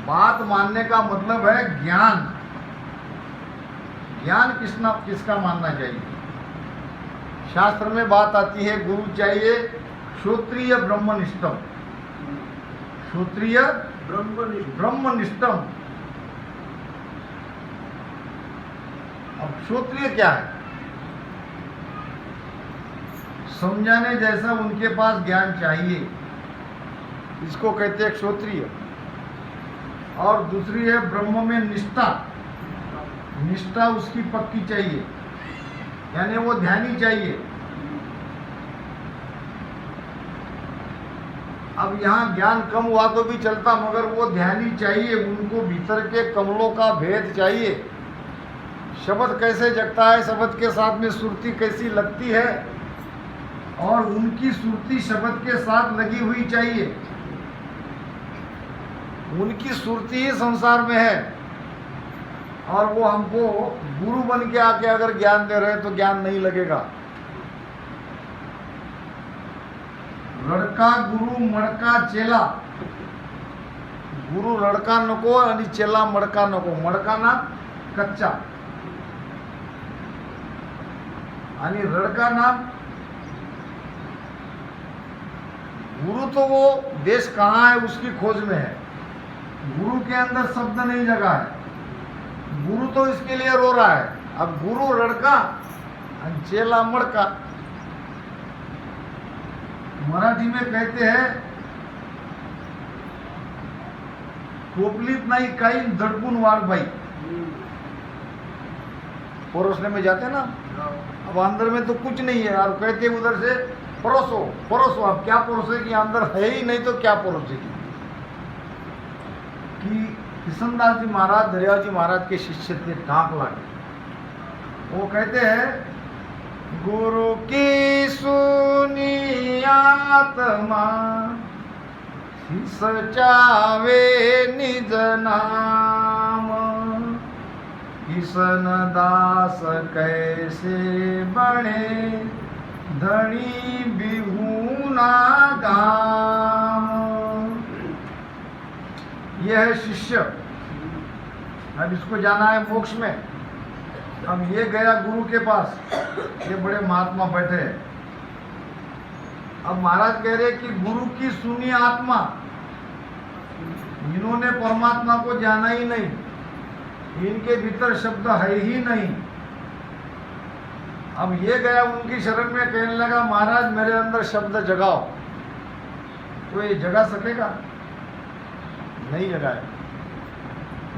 बात मानने का मतलब है ज्ञान। ज्ञान किसका मानना चाहिए? शास्त्र में बात आती है गुरु चाहिए श्रोत्रिय ब्रह्मनिष्ठम, श्रोत्रिय ब्रह्मनिष्ठम। अब श्रोत्रिय क्या है? समझाने जैसा उनके पास ज्ञान चाहिए, इसको कहते हैं श्रोत्रिय। और दूसरी है ब्रह्म में निष्ठा, निष्ठा उसकी पक्की चाहिए, यानी वो ध्यानी चाहिए। अब यहाँ ज्ञान कम हुआ तो भी चलता, मगर वो ध्यानी चाहिए, उनको भीतर के कमलों का भेद चाहिए। शब्द कैसे जगता है, शब्द के साथ में सुरती कैसी लगती है, और उनकी सुरती शब्द के साथ लगी हुई चाहिए। उनकी सुरती ही संसार में है, और वो हमको गुरु बन के आके अगर ज्ञान दे रहे हैं तो ज्ञान नहीं लगेगा। लड़का गुरु मड़का चेला, गुरु लड़का नको आणि चेला मड़का नको। मड़का ना कच्चा आणि लड़का ना गुरु। तो वो देश कहाँ है उसकी खोज में है, गुरु के अंदर शब्द नहीं जगा है, गुरु तो इसके लिए रो रहा है। अब गुरु लड़का और चेला मड़का। मराठी में कहते हैं टोपलीत नहीं काही दडपून वाढ बाई। परोसने में जाते ना, अब अंदर में तो कुछ नहीं है, और कहते उधर से परोसो परोसो। अब क्या परोसेगी, अंदर है ही नहीं तो क्या परोसेगी। कि किशनदास जी महाराज दरियाजी महाराज के शिष्य थे टाँक लागे। वो कहते हैं गुरु की सुनी आत्मा सचावे निज नाम। किशन दास कैसे बने धनी बिहूना गाम। यह है शिष्य, अब इसको जाना है मोक्ष में। अब ये गया गुरु के पास, ये बड़े महात्मा बैठे हैं। अब महाराज कह रहे कि गुरु की सुनी आत्मा, इन्होंने परमात्मा को जाना ही नहीं, इनके भीतर शब्द है ही नहीं। अब ये गया उनकी शरण में, कहने लगा महाराज मेरे अंदर शब्द जगाओ। तो ये जगा सकेगा? नहीं जगाए।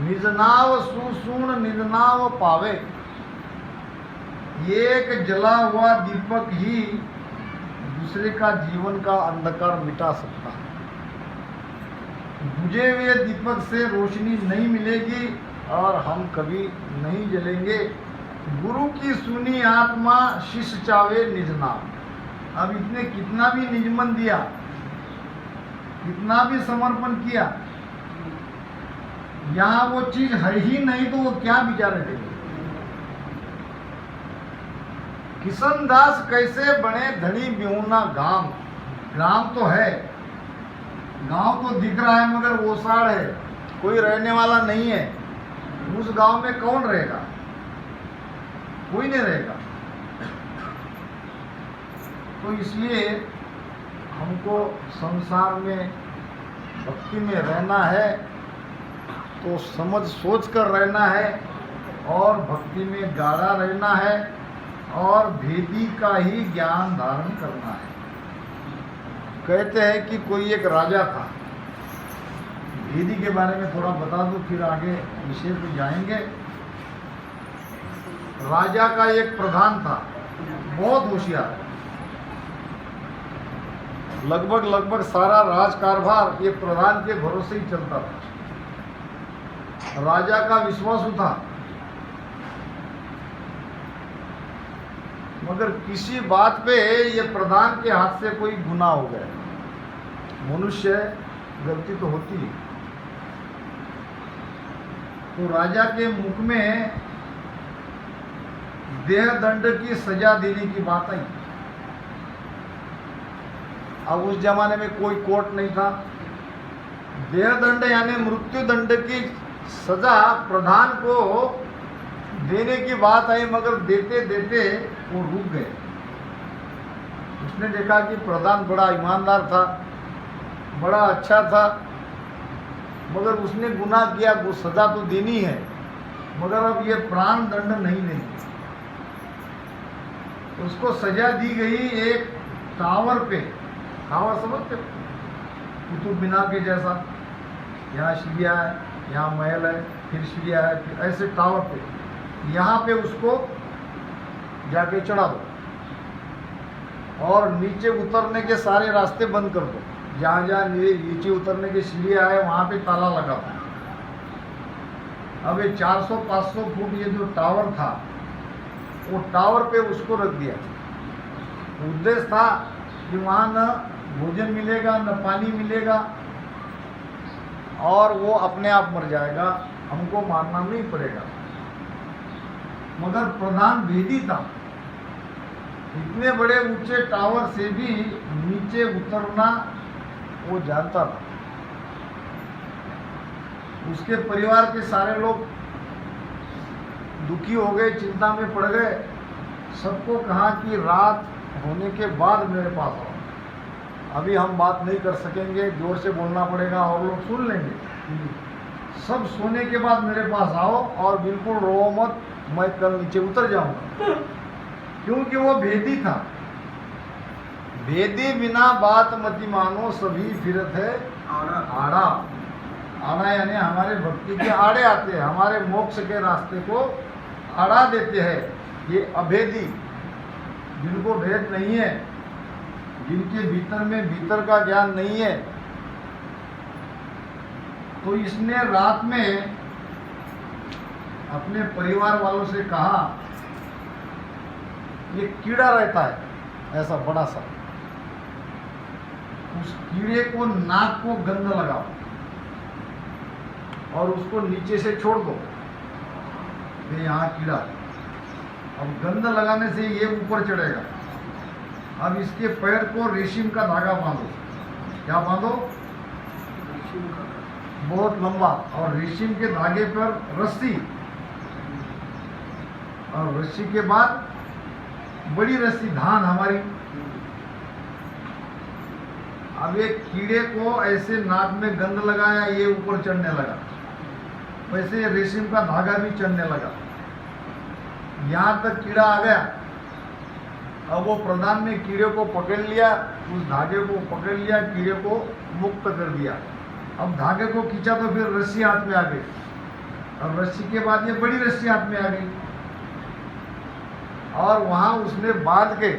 निज नाव सुसूण निज नाव पावे। एक जला हुआ दीपक ही दूसरे का जीवन का अंधकार मिटा सकता है। बुझे हुए दीपक से रोशनी नहीं मिलेगी और हम कभी नहीं जलेंगे। गुरु की सुनी आत्मा शिष्य चावे निज नाम। अब इसने कितना भी निजमन दिया, कितना भी समर्पण किया, यहाँ वो चीज है ही नहीं तो वो क्या विचार करेंगे। किशन दास कैसे बने धनी बिहूना गांव। गांव तो है, गांव तो दिख रहा है मगर ओसाड़ है, कोई रहने वाला नहीं है। उस गांव में कौन रहेगा? कोई नहीं रहेगा। तो इसलिए हमको संसार में भक्ति में रहना है तो समझ सोच कर रहना है, और भक्ति में गाढ़ा रहना है, और भेदी का ही ज्ञान धारण करना है। कहते हैं कि कोई एक राजा था। भेदी के बारे में थोड़ा बता दूं, फिर आगे विषय पे जाएंगे। राजा का एक प्रधान था, बहुत होशियार। लगभग सारा राज कारभार ये प्रधान के भरोसे ही चलता था। राजा का विश्वासु था, मगर किसी बात पे ये प्रधान के हाथ से कोई गुनाह हो गया। मनुष्य गलती तो होती है। तो राजा के मुख में देह दंड की सजा देने की बात आई। अब उस जमाने में कोई कोर्ट नहीं था, देहदंड यानी मृत्यु दंड की सजा प्रधान को देने की बात आई, मगर देते देते वो रुक गए। उसने देखा कि प्रधान बड़ा ईमानदार था, बड़ा अच्छा था, मगर उसने गुनाह किया, वो सजा तो देनी है, मगर अब ये प्राण दंड नहीं देंगे। उसको सजा दी गई एक टावर पे। टावर समझते हो, कुतुब मीनार के जैसा, यहाँ सीढ़ियाँ है, यहाँ महल है, फिर सीढ़ियाँ है, फिर ऐसे टावर पे, यहाँ पे उसको जाके चढ़ा दो और नीचे उतरने के सारे रास्ते बंद कर दो। जहाँ जहाँ नीचे उतरने की सीढ़ियाँ है वहाँ पे ताला लगा दो। अब ये 400-500 फुट ये जो टावर था, वो टावर पे उसको रख दिया। उद्देश्य था कि वहाँ न भोजन मिलेगा, न पानी मिलेगा, और वो अपने आप मर जाएगा, हमको मारना नहीं पड़ेगा। मगर प्रधान भेदी था, इतने बड़े ऊंचे टावर से भी नीचे उतरना वो जानता था। उसके परिवार के सारे लोग दुखी हो गए, चिंता में पड़ गए। सबको कहा कि रात होने के बाद मेरे पास आओ, अभी हम बात नहीं कर सकेंगे, जोर से बोलना पड़ेगा और लोग सुन लेंगे। सब सोने के बाद मेरे पास आओ और बिल्कुल रो मत, मैं कल नीचे उतर जाऊंगा। क्योंकि वो भेदी था। भेदी बिना बात मति मानो, सभी फिरत है आड़ा। आड़ा यानी हमारे भक्ति के आड़े आते हैं, हमारे मोक्ष के रास्ते को आड़ा देते हैं। ये अभेदी, जिनको भेद नहीं है, जिनके भीतर में भीतर का ज्ञान नहीं है। तो इसने रात में अपने परिवार वालों से कहा, ये कीड़ा रहता है ऐसा बड़ा सा, उस कीड़े को नाक को गंध लगाओ और उसको नीचे से छोड़ दो। ये यहाँ कीड़ा, अब गंध लगाने से ये ऊपर चढ़ेगा। अब इसके पैर को रेशम का धागा बांधो। क्या बांधो? बहुत लंबा, और रेशम के धागे पर रस्सी, और रस्सी के बाद बड़ी रस्सी, धान हमारी। अब एक कीड़े को ऐसे नाक में गंध लगाया, ये ऊपर चढ़ने लगा, वैसे रेशम का धागा भी चढ़ने लगा। यहाँ तक कीड़ा आ गया। अब वो प्रधान ने कीड़े को पकड़ लिया, उस धागे को पकड़ लिया, कीड़े को मुक्त कर दिया। अब धागे को खींचा तो फिर रस्सी हाथ में आ गई, और रस्सी के बाद ये बड़ी रस्सी हाथ में आ गई, और वहां उसने बांध के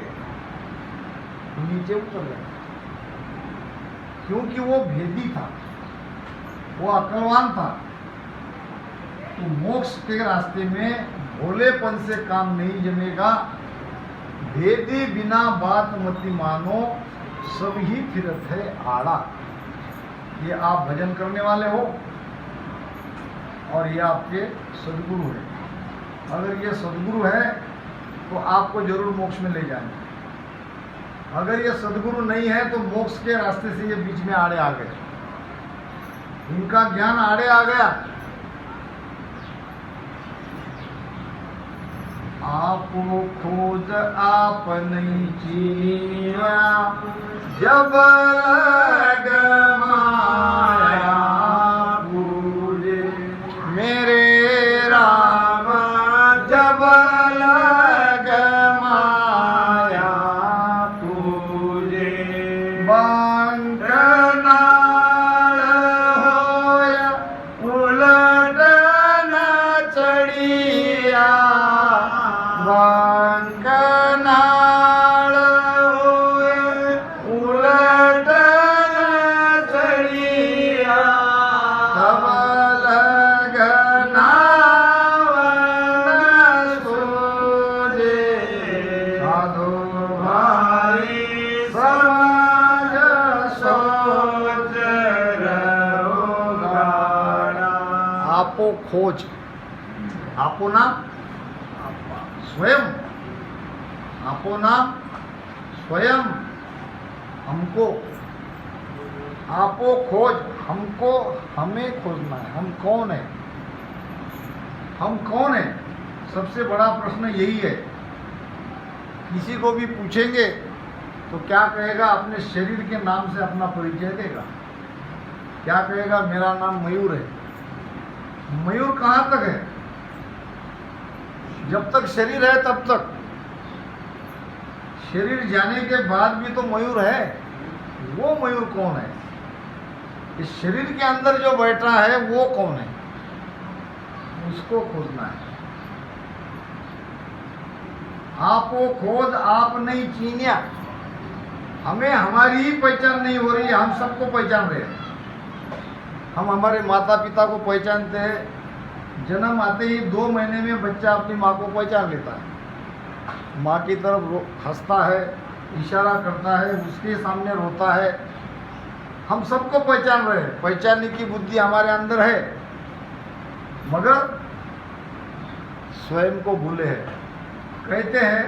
नीचे उतर गया। क्योंकि वो भेदी था, वो अकलवान था। तो मोक्ष के रास्ते में भोलेपन से काम नहीं जमेगा। भेदी बिना बात मति मानो, सब ही फिरत है आड़ा। ये आप भजन करने वाले हो और ये आपके सदगुरु है। अगर ये सदगुरु है तो आपको जरूर मोक्ष में ले जाएंगे। अगर ये सदगुरु नहीं है तो मोक्ष के रास्ते से ये बीच में आड़े आ गए, इनका ज्ञान आड़े आ गया। आपो खोज आप नहीं चीनिया, जब लग माया पूजे मेरे राम, जब लग माया पूजे। बंक नाल होया उलट न चढ़िया, बंक नाल होए उलट न चढ़िया, तब लगना वन सूझे। साधु भाई समझ सोच रहो गाना। आपो खोज, आपो नाम स्वयं, आपो नाम स्वयं हमको आपो खोज, हमको, हमें खोजना है। हम कौन है? हम कौन है? सबसे बड़ा प्रश्न यही है। किसी को भी पूछेंगे तो क्या कहेगा? अपने शरीर के नाम से अपना परिचय देगा। क्या कहेगा? मेरा नाम मयूर है। मयूर कहाँ तक है? जब तक शरीर है तब तक। शरीर जाने के बाद भी तो मयूर है। वो मयूर कौन है? इस शरीर के अंदर जो बैठा है वो कौन है? उसको खोजना है। आपो खोज आप नहीं चीनिया। हमें हमारी ही पहचान नहीं हो रही है। हम सबको पहचान रहे हैं। हम हमारे माता पिता को पहचानते हैं। जन्म आते ही 2 महीने में बच्चा अपनी माँ को पहचान लेता है। माँ की तरफ हंसता है, इशारा करता है, उसके सामने रोता है। हम सबको पहचान रहे हैं। पहचानने की बुद्धि हमारे अंदर है, मगर स्वयं को भूले हैं। कहते हैं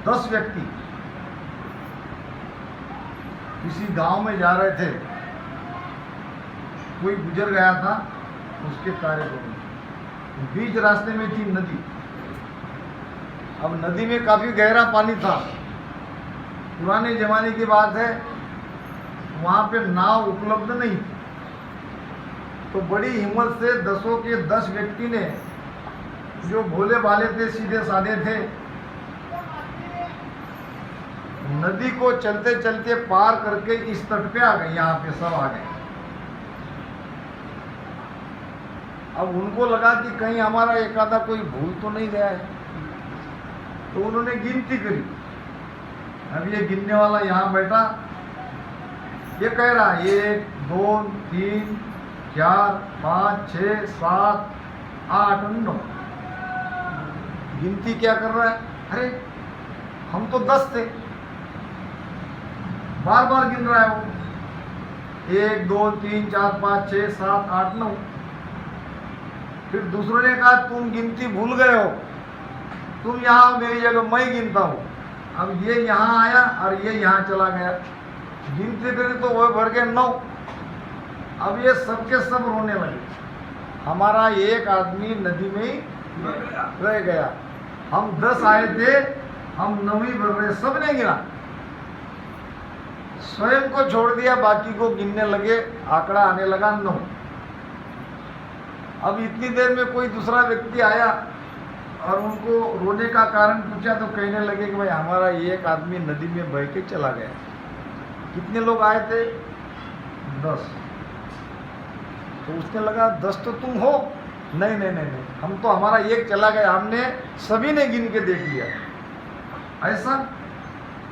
10 व्यक्ति किसी गांव में जा रहे थे। कोई गुजर गया था, उसके कार्यक्रम में बीच रास्ते में थी नदी। अब नदी में काफी गहरा पानी था। पुराने जमाने की बात है, वहां पे नाव उपलब्ध नहीं थी। तो बड़ी हिम्मत से 10 के 10 व्यक्ति ने, जो भोले भाले थे, सीधे साधे थे, नदी को चलते चलते पार करके इस तट पे आ गए। यहाँ पे सब आ गए। अब उनको लगा कि कहीं हमारा एक आधा कोई भूल तो नहीं गया है। तो उन्होंने गिनती करी। अब ये गिनने वाला यहाँ बैठा, ये कह रहा 1 2 3 4 5 6 7 8 9। गिनती क्या कर रहा है? अरे हम तो 10 थे। बार बार गिन रहा है वो। 1 2 3 4 5 6 7 8 9। फिर दूसरों ने कहा तुम गिनती भूल गए हो, तुम यहाँ मेरी जगह, मैं गिनता हूँ। अब ये यहाँ आया और ये यहाँ चला गया। गिनती करी तो वो बढ़ गए 9। अब ये सबके सब रोने लगे। हमारा एक आदमी नदी में ही रह गया। हम 10 आए थे, हम 9 ही बढ़ रहे। सबने गिना, स्वयं को छोड़ दिया, बाकी को गिनने लगे। आंकड़ा आने लगा 9। अब इतनी देर में कोई दूसरा व्यक्ति आया और उनको रोने का कारण पूछा तो कहने लगे कि भाई हमारा एक आदमी नदी में बह के चला गया। कितने लोग आए थे? 10। तो उसने लगा 10 तो तुम हो। नहीं नहीं नहीं नहीं, हम तो, हमारा एक चला गया, हमने सभी ने गिन के देख लिया। ऐसा?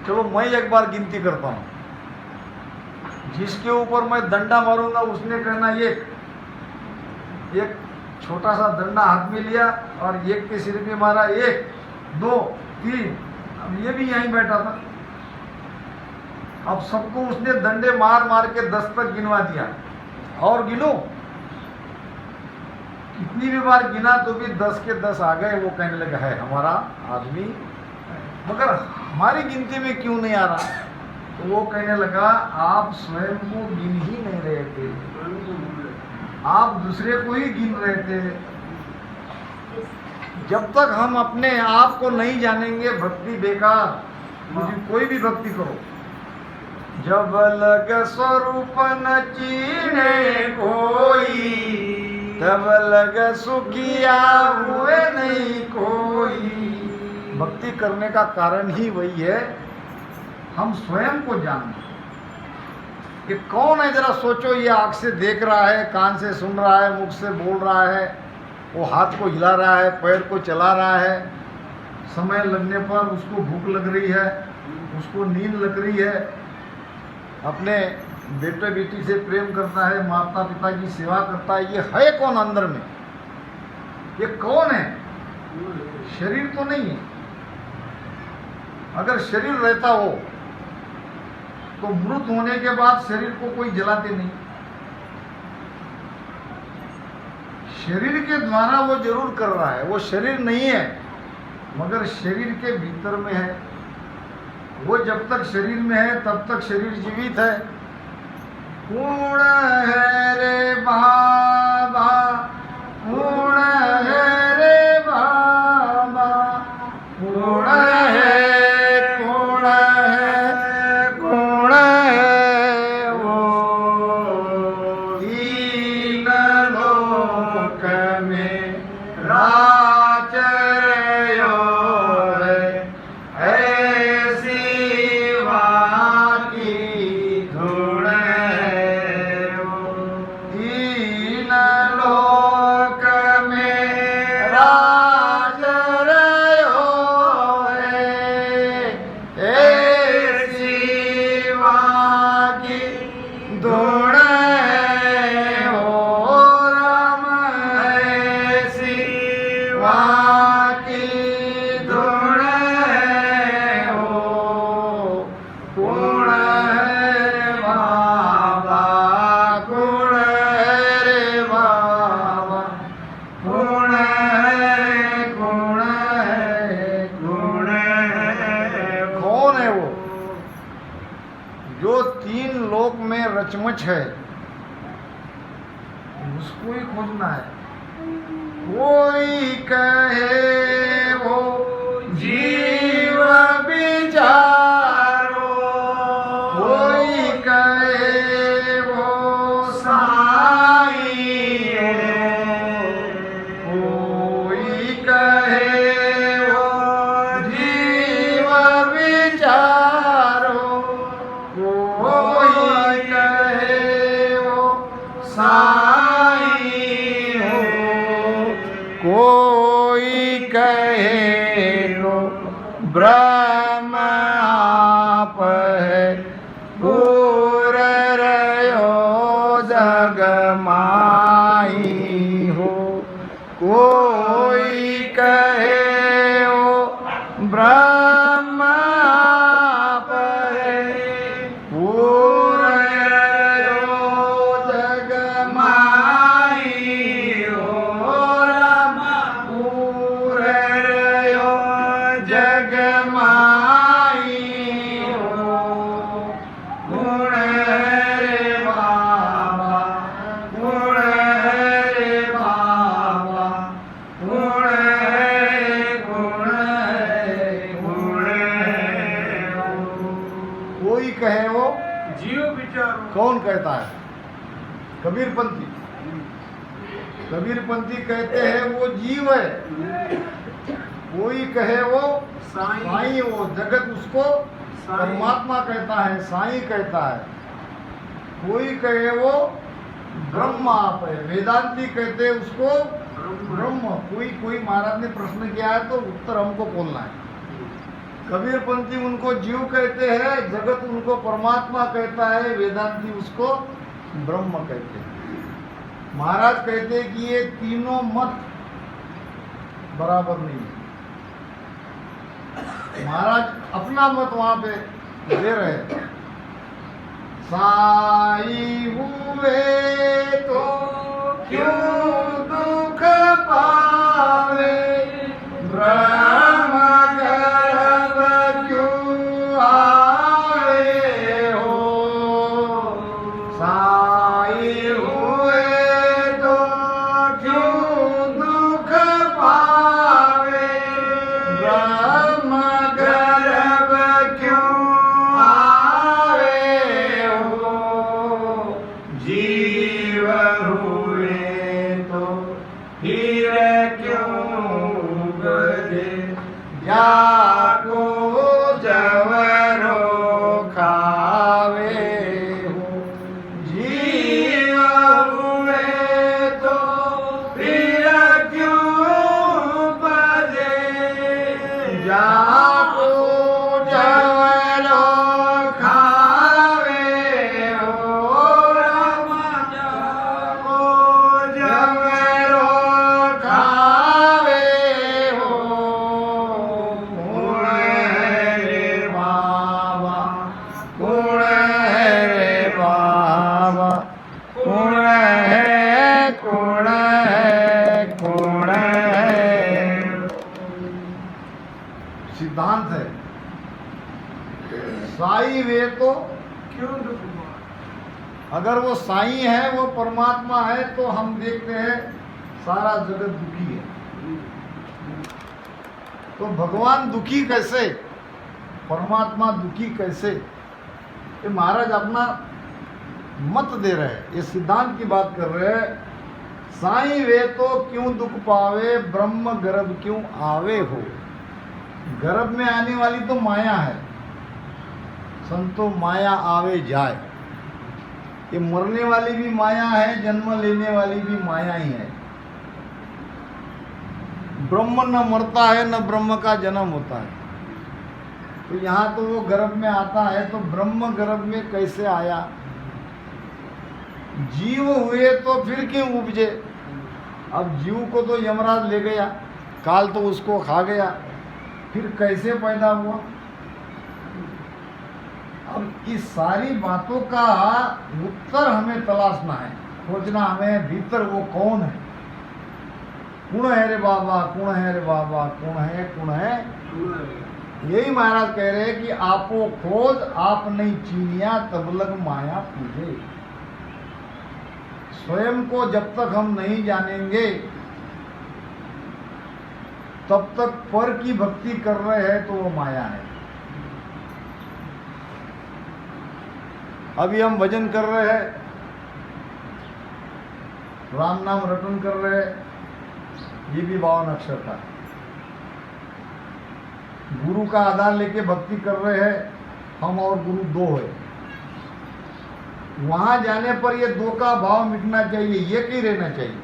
चलो मैं एक बार गिनती करता हूँ। जिसके ऊपर मैं डंडा मारूंगा उसने कहना एक छोटा सा डंडा हाथ में लिया और एक के सिर पे मारा। 1 2 3। अब ये भी यहीं बैठा था। अब सबको उसने डंडे मार मार के 10 तक गिनवा दिया। और गिनो, कितनी भी बार गिना तो भी 10 के 10 आ गए। वो कहने लगा है हमारा आदमी, मगर हमारी गिनती में क्यों नहीं आ रहा? तो वो कहने लगा आप स्वयं को गिन ही नहीं रहे थे, आप दूसरे को ही गिन रहे थे। जब तक हम अपने आप को नहीं जानेंगे, भक्ति बेकार। मुझे कोई भी भक्ति करो, जब लग स्वरूप न चीने कोई, तब लग सुखिया हुए नहीं कोई। भक्ति करने का कारण ही वही है, हम स्वयं को जानना। कि कौन है? जरा सोचो। ये आँख से देख रहा है, कान से सुन रहा है, मुख से बोल रहा है, वो हाथ को हिला रहा है, पैर को चला रहा है। समय लगने पर उसको भूख लग रही है, उसको नींद लग रही है, अपने बेटे बेटी से प्रेम करता है, माता पिता की सेवा करता है। ये है कौन अंदर में? ये कौन है? शरीर तो नहीं है। अगर शरीर रहता हो तो मृत होने के बाद शरीर को कोई जलाते नहीं। शरीर के द्वारा वो जरूर कर रहा है, वो शरीर नहीं है, मगर शरीर के भीतर में है। वो जब तक शरीर में है तब तक शरीर जीवित है। पूर्ण है रे बाबा, पूर्ण है रे बाबा, पूर्ण है, पूर्ण है, पूर्ण है वो। तीन लोक में राज रह्यो है, ऐसी वहाँ की धूड़ है वो। तीन लोक में राज रह्यो है, ऐसी वहाँ की धूड़ है वो राम, ऐसी वहाँ की धूड़ है वो। पूर्ण है बाबा, पूर्ण है रे बाबा, पूर्ण है, पूर्ण है, पूर्ण है। कौन है वो जो तीन लोक में रचमच है? उसको ही खोजना है। कोई कहे वो जीव बिचारो, कोई कहे वो साई है, कोई कहे वो जीव बिचारो, कोई कहे वो साई हो, कोई कहे तो ब्रह्म आप है, पूर रह्यो जग माई हो। कोई कहे हो ब्रह्म आप है, पूर रह्यो जग माई हो राम, पूर रह्यो जग माई हो। गुण रे बाबा, गुण रे बाबा, गुण है, गुण है, गुण है। कोई कहे वो जीव विचार कौन कहता है? कबीरपंथी। कबीरपंथी कहते हैं वो जीव है। कोई कहे वो साईं, वो जगत उसको परमात्मा कहता है, साईं कहता है। कोई कहे वो ब्रह्म आप है, वेदांती कहते हैं उसको ब्रह्म। कोई महाराज ने प्रश्न किया है तो उत्तर हमको बोलना है। कबीरपंथी उनको जीव कहते हैं, जगत उनको परमात्मा कहता है, वेदांती उसको ब्रह्म कहते हैं। महाराज कहते हैं कि ये तीनों मत बराबर नहीं है। महाराज अपना मत वहां पे दे रहे हैं। साई हुए तो क्यों दुख पावे, ब्रह्म गर्भ क्यों आए हो। साई हुए तो क्यों दुख पावे, ब्रह्म गर्भ क्यों आए हो। जीव हुए तो फिर क्यों बजे, जाको जवरो खावे हो। जीव हुए तो फिर क्यों बजे, जाको जवरो खावे हो राम, जाको जवरो खावे हो। गुण है रे बाबा, गुण साई वे तो क्यों दुख हुआ? अगर वो साई है, वो परमात्मा है, तो हम देखते हैं सारा जगत दुखी है। तो भगवान दुखी कैसे, परमात्मा दुखी कैसे? ये महाराज अपना मत दे रहे हैं, ये सिद्धांत की बात कर रहे हैं। साई वे तो क्यों दुख पावे, ब्रह्म गर्भ क्यों आवे हो। गर्भ में आने वाली तो माया है, संतो माया आवे जाए। ये मरने वाली भी माया है, जन्म लेने वाली भी माया ही है। ब्रह्म न मरता है, न ब्रह्म का जन्म होता है। तो यहाँ तो वो गर्भ में आता है, तो ब्रह्म गर्भ में कैसे आया? जीव हुए तो फिर क्यों उपजे? अब जीव को तो यमराज ले गया, काल तो उसको खा गया, फिर कैसे पैदा हुआ? अब इस सारी बातों का उत्तर हमें तलाशना है, खोजना हमें भीतर वो कौन है। कौन है रे बाबा, कौन है रे बाबा, कौन है, कौन है? यही महाराज कह रहे हैं कि आपो खोज आप नहीं चीनिया, तब लग माया पूजे। स्वयं को जब तक हम नहीं जानेंगे, तब तक पर की भक्ति कर रहे हैं तो वो माया है। अभी हम भजन कर रहे हैं, राम नाम रटन कर रहे हैं, ये भी 52 अक्षर था। गुरु का आधार लेके भक्ति कर रहे हैं, हम और गुरु 2 है। वहां जाने पर ये 2 का भाव मिटना चाहिए, एक ही रहना चाहिए।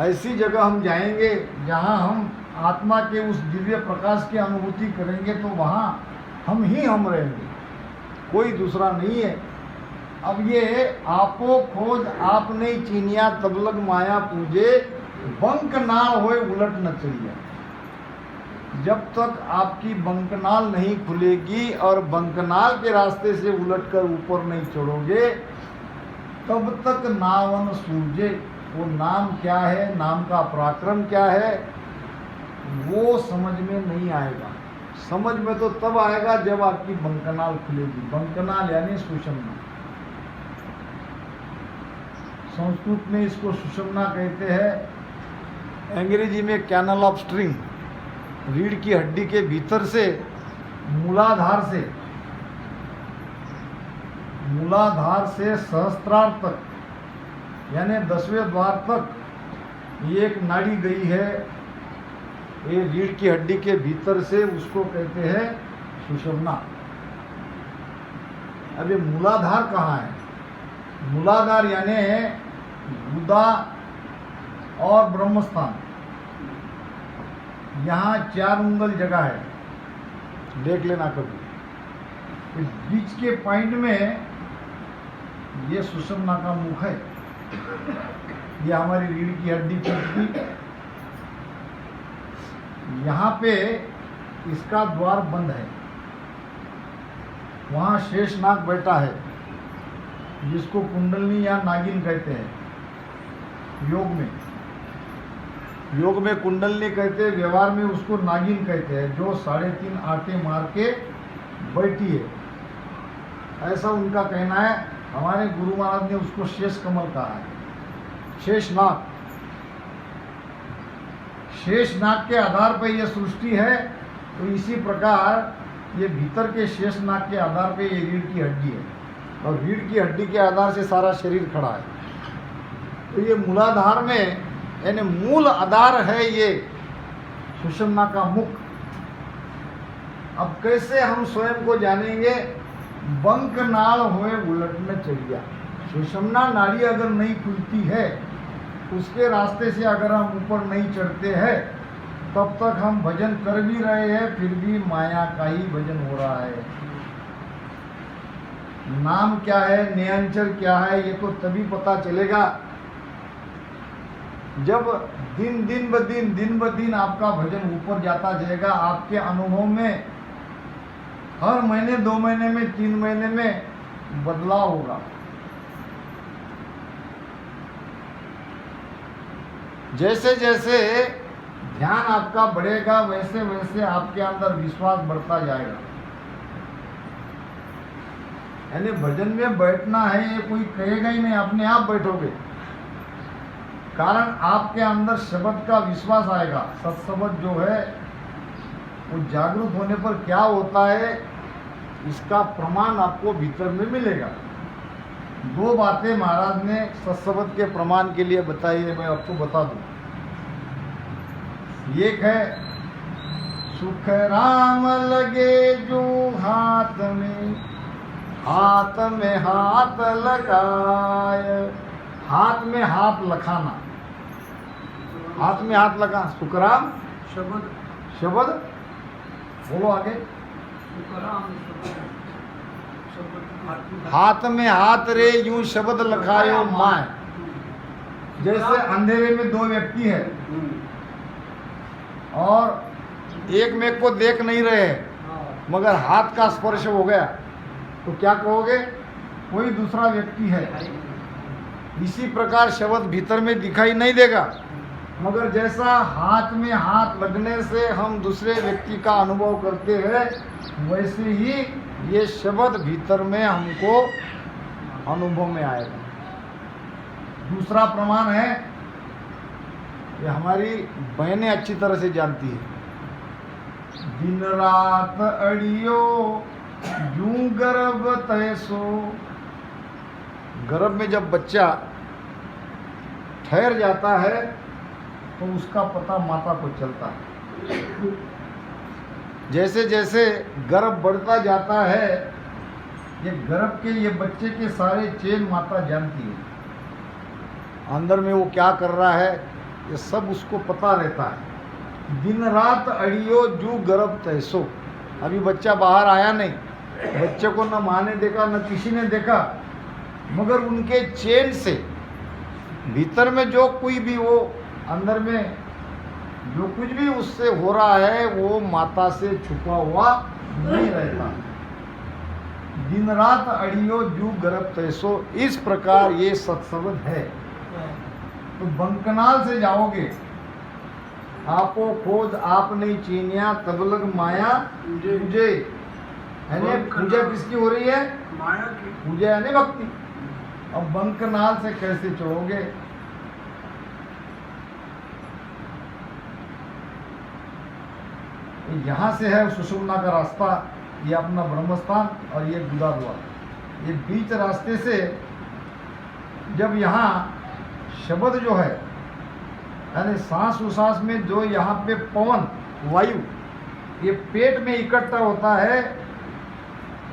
ऐसी जगह हम जाएंगे जहां हम आत्मा के उस दिव्य प्रकाश की अनुभूति करेंगे, तो वहां हम ही हम रहेंगे, कोई दूसरा नहीं है। अब ये आपो खोज आप नहीं चीनिया, तब लग माया पूजे। बंक नाल होए उलट न चलिया। जब तक आपकी बंकनाल नहीं खुलेगी और बंकनाल के रास्ते से उलटकर ऊपर नहीं चढ़ोगे, तब तक नावन सूझे। वो नाम क्या है, नाम का पराक्रम क्या है, वो समझ में नहीं आएगा। समझ में तो तब आएगा जब आपकी बंकनाल खुलेगी। बंकनाल यानी सुषुम्ना। संस्कृत में इसको सुषुम्ना कहते हैं, अंग्रेजी में कैनल ऑफ स्ट्रिंग। रीढ़ की हड्डी के भीतर से मूलाधार से सहस्त्रार तक, यानी 10वें द्वार तक एक नाड़ी गई है। ये रीढ़ की हड्डी के भीतर से, उसको कहते हैं सुषुम्ना। अब ये मूलाधार कहाँ है? मूलाधार यानी गुदा और ब्रह्मस्थान, यहाँ 4 उंगल जगह है, देख लेना कभी। इस बीच के पॉइंट में ये सुषुम्ना का मुख है। ये हमारी रीढ़ की हड्डी की, यहाँ पे इसका द्वार बंद है। वहाँ शेषनाग बैठा है, जिसको कुंडलनी या नागिन कहते हैं। योग में कुंडलनी कहते हैं, व्यवहार में उसको नागिन कहते हैं, जो 3.5 आटे मार के बैठी है, ऐसा उनका कहना है। हमारे गुरु महाराज ने उसको शेष कमल कहा है, शेषनाग। शेषनाग के आधार पर यह सृष्टि है, तो इसी प्रकार ये भीतर के शेषनाग के आधार पर ये रीढ़ की हड्डी है, और रीढ़ की हड्डी के आधार से सारा शरीर खड़ा है। तो ये मूलाधार में, यानी मूल आधार है ये सुषुम्ना का मुख। अब कैसे हम स्वयं को जानेंगे? बंक नाल होए उलट में चलिया। सुषुम्ना नाड़ी अगर नहीं खुलती है, उसके रास्ते से अगर हम ऊपर नहीं चढ़ते हैं, तब तक हम भजन कर भी रहे हैं, फिर भी माया का ही भजन हो रहा है। नाम क्या है, नियंचर क्या है, ये तो तभी पता चलेगा जब दिन ब दिन आपका भजन ऊपर जाता जाएगा। आपके अनुभव में हर महीने, 2 महीने में, 3 महीने में बदलाव होगा। जैसे जैसे ध्यान आपका बढ़ेगा, वैसे वैसे आपके अंदर विश्वास बढ़ता जाएगा। यानी भजन में बैठना है ये कोई कहेगा ही नहीं, अपने आप बैठोगे। कारण आपके अंदर शब्द का विश्वास आएगा। सत्शब्द जो है वो जागरूक होने पर क्या होता है इसका प्रमाण आपको भीतर में मिलेगा। दो बातें महाराज ने सत्शब्द के प्रमाण के लिए बताई है, मैं आपको बता दूं। एक है सुख राम लगे जो हाथ में हाथ लगाए। हाथ में हाथ लखाना, हाथ में हाथ लगा। सुखराम शब्द बोलो आगे। हाथ में हाथ रे यूं शब्द लखायो माय। जैसे अंधेरे में दो व्यक्ति है और एक में को देख नहीं रहे मगर हाथ का स्पर्श हो गया तो क्या कहोगे? कोई दूसरा व्यक्ति है। इसी प्रकार शब्द भीतर में दिखाई नहीं देगा मगर जैसा हाथ में हाथ लगने से हम दूसरे व्यक्ति का अनुभव करते हैं वैसे ही ये शब्द भीतर में हमको अनुभव में आएगा। दूसरा प्रमाण है कि हमारी बहनें अच्छी तरह से जानती है। दिन रात अड़ियो यूं गर्भ तैसो। गर्भ में जब बच्चा ठहर जाता है तो उसका पता माता को चलता है। जैसे जैसे गर्भ बढ़ता जाता है ये गर्भ के ये बच्चे के सारे चेन माता जानती है। अंदर में वो क्या कर रहा है ये सब उसको पता रहता है। दिन रात अड़ियो जू गर्भ तैसो। अभी बच्चा बाहर आया नहीं, बच्चे को न माँ ने देखा न किसी ने देखा मगर उनके चेन से भीतर में जो कोई भी वो अंदर में जो कुछ भी उससे हो रहा है वो माता से छुपा हुआ नहीं रहता। दिन रात अड़ियो जू गर्भ तैसो। इस प्रकार ये सत्शब्द है। तो बंकनाल से जाओगे आपो खोज आप नहीं चीनिया तब लग माया पूजे। यानी पूजा किसकी हो रही है? माया की पूजा यानी भक्ति। अब बंकनाल से कैसे चढ़ोगे? यहाँ से है सुषुम्ना का रास्ता, ये अपना ब्रह्मस्थान और ये गुदा द्वार। ये बीच रास्ते से जब यहाँ शब्द जो है यानी सांस उसास में जो यहाँ पे पवन वायु ये पेट में इकट्ठा होता है।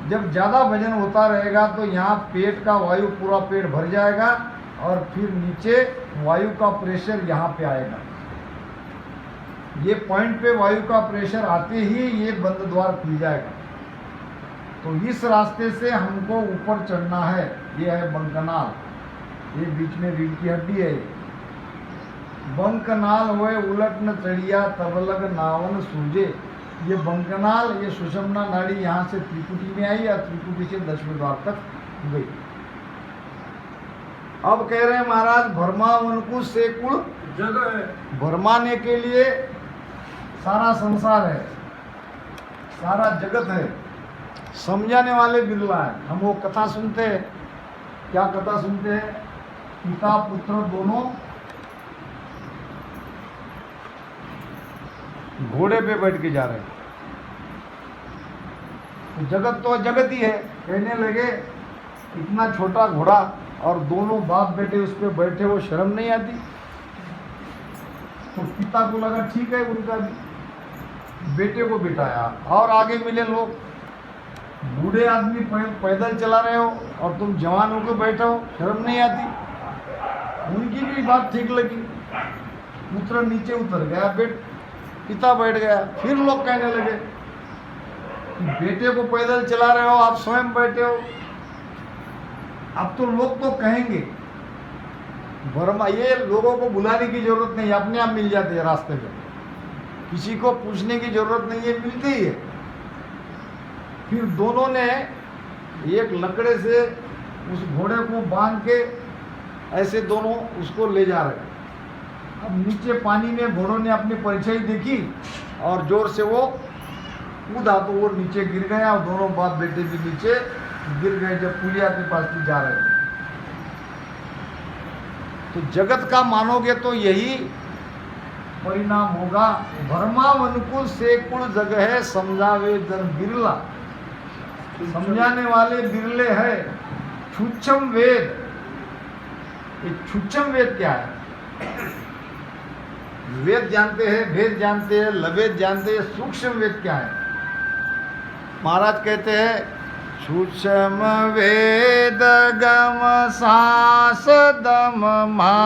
जब ज़्यादा वजन होता रहेगा तो यहाँ पेट का वायु पूरा पेट भर जाएगा और फिर नीचे वायु का प्रेशर यहाँ पे आएगा। ये पॉइंट पे वायु का प्रेशर आते ही ये बंद द्वार खुल जाएगा। तो इस रास्ते से हमको ऊपर चढ़ना है। ये है बंकनाल, ये बीच में रीढ़ की हड्डी है। बंकनाल हुए उलट न चढ़िया तब लग नावन सूझे। ये बंकनाल ये सुषुम्ना नाड़ी यहाँ से त्रिकुटी में आई और त्रिकुटी से 10वें द्वार तक गई। अब कह रहे हैं महाराज भरमावनकुश से कुल जगह है। भरमाने के लिए सारा संसार है, सारा जगत है। समझाने वाले बिरला है। हम वो कथा सुनते हैं। क्या कथा सुनते हैं? पिता पुत्र दोनों घोड़े पे बैठ के जा रहे हैं। तो जगत तो जगत ही है। कहने लगे इतना छोटा घोड़ा और दोनों बाप बेटे उस पर बैठे, वो शर्म नहीं आती? तो पिता को लगा ठीक है उनका भी, बेटे को बिठाया और आगे मिले लोग। बूढ़े आदमी पैदल चला रहे हो और तुम जवान होकर बैठे हो, शर्म नहीं आती? उनकी भी बात ठीक लगी। पुत्र नीचे उतर गया, पिता बैठ गया। फिर लोग कहने लगे कि बेटे को पैदल चला रहे हो, आप स्वयं बैठे हो। अब तो लोग तो कहेंगे वर्मा, ये लोगों को बुलाने की जरूरत नहीं, अपने आप मिल जाते हैं रास्ते पे। किसी को पूछने की जरूरत नहीं है, मिलते ही है। फिर दोनों ने एक लकड़े से उस घोड़े को बांध के ऐसे दोनों उसको ले जा रहे हैं। अब नीचे पानी में घोड़ों ने अपनी परछाई देखी और जोर से वो कूदा तो वो नीचे गिर गया और दोनों बाप बेटे भी नीचे गिर गए जब पुलिया के पास भी जा रहे थे। तो जगत का मानोगे तो यही परिणाम होगा। भरमावनुकुल से कुल जग है, समझावे जन बिरला। समझाने वाले बिरले हैं। छुच्छम वेद, ये छुच्छम वेद क्या है? वेद जानते हैं, भेद जानते हैं, लवेद जानते हैं, सूक्ष्म वेद क्या है? महाराज कहते हैं सूक्ष्म वेद गम सास दम मा